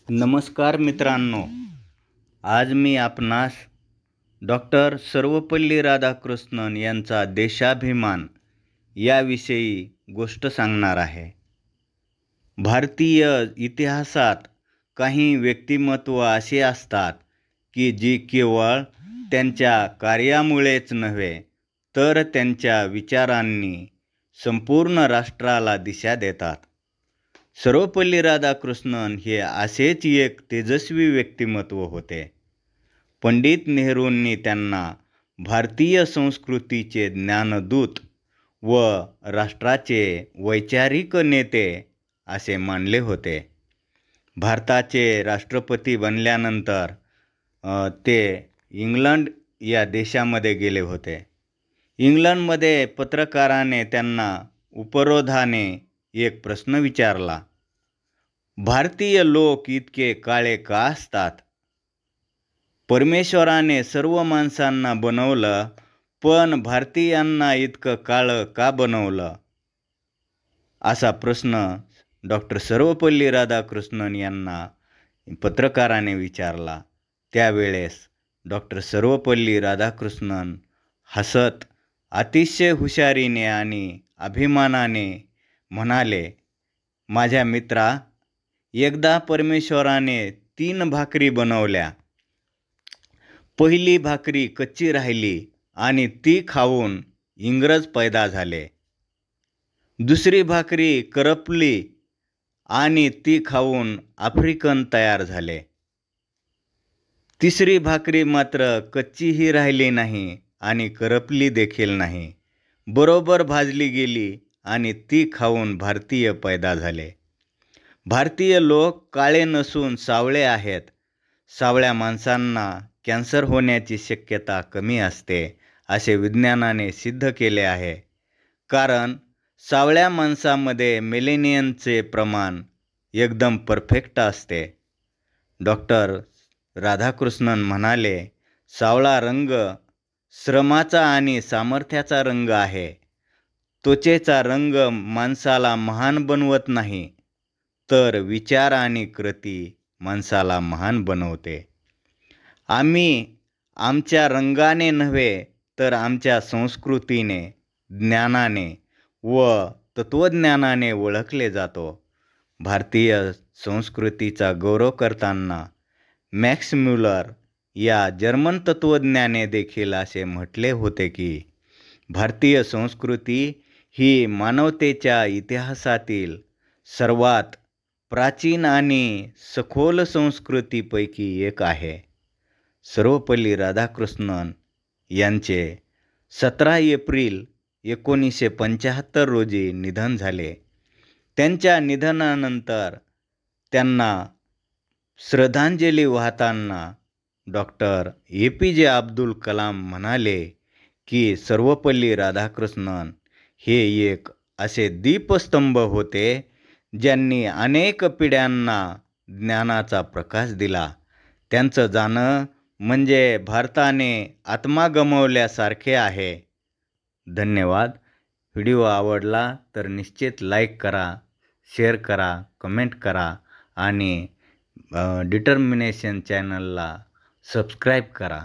नमस्कार मित्रांनो, आज मी आपणास डॉक्टर सर्वपल्ली राधाकृष्णन यांचा देशाभिमान याविषयी गोष्ट सांगणार आहे. भारतीय इतिहासात काही व्यक्तिमत्व असे असतात की जी केवळ त्यांच्या कार्यामुळेच नव्हे तर त्यांच्या विचारांनी संपूर्ण राष्ट्राला दिशा देतात. सर्वपल्ली राधाकृष्णन हे असेच एक तेजस्वी व्यक्तिमत्व होते. पंडित नेहरूंनी त्यांना भारतीय संस्कृतीचे ज्ञानदूत व राष्ट्राचे वैचारिक नेते असे मानले होते. भारताचे राष्ट्रपती बनल्यानंतर ते इंग्लंड या देशामध्ये गेले होते. इंग्लंडमध्ये पत्रकाराने त्यांना उपरोधाने एक प्रश्न विचारला, भारतीय लोक इतके काळे का असतात? परमेश्वराने सर्व माणसांना बनवलं, पण भारतीयांना इतकं काळं का बनवलं? असा प्रश्न डॉक्टर सर्वपल्ली राधाकृष्णन यांना पत्रकाराने विचारला. त्यावेळेस डॉक्टर सर्वपल्ली राधाकृष्णन हसत अतिशय हुशारीने आणि अभिमानाने म्हणाले, माझ्या मित्रा, एकदा परमेश्वराने 3 भाकरी बनवल्या. पहिली भाकरी कच्ची राहिली आणि ती खाऊन इंग्रज पैदा झाले. दुसरी भाकरी करपली आणि ती खाऊन आफ्रिकन तयार झाले. तिसरी भाकरी मात्र कच्चीही राहिली नाही आणि करपली देखील नाही, बरोबर भाजली गेली आणि ती खाऊन भारतीय पैदा झाले. भारतीय लोक काळे नसून सावळे आहेत. सावळ्या माणसांना कॅन्सर होण्याची शक्यता कमी असते असे विज्ञानाने सिद्ध केले आहे, कारण सावळ्या माणसामध्ये मेलेनियनचे प्रमाण एकदम परफेक्ट असते. डॉक्टर राधाकृष्णन म्हणाले, सावळा रंग श्रमाचा आणि सामर्थ्याचा रंग आहे. त्वचेचा रंग माणसाला महान बनवत नाही, तर विचार आणि कृती माणसाला महान बनवते. आम्ही आमच्या रंगाने नव्हे तर आमच्या संस्कृतीने, ज्ञानाने व तत्त्वज्ञानाने ओळखले जातो. भारतीय संस्कृतीचा गौरव करताना मॅक्स म्युलर या जर्मन तत्त्वज्ञाने देखील असे म्हटले होते की भारतीय संस्कृती ही मानवतेच्या इतिहासातील सर्वात प्राचीन आणि सखोल संस्कृतीपैकी एक आहे. सर्वपल्ली राधाकृष्णन यांचे 17 एप्रिल 1975 रोजी निधन झाले. त्यांच्या निधनानंतर त्यांना श्रद्धांजली वाहताना डॉक्टर APJ अब्दुल कलाम म्हणाले की सर्वपल्ली राधाकृष्णन हे एक असे दीपस्तंभ होते ज्यांनी अनेक पिढ्यांना ज्ञानाचा प्रकाश दिला. त्यांचं जाणं म्हणजे भारताने आत्मा गमावल्यासारखे आहे. धन्यवाद. व्हिडिओ आवडला तर निश्चित लाईक करा, शेअर करा, कमेंट करा आणि डिटर्मिनेशन चॅनलला सबस्क्राईब करा.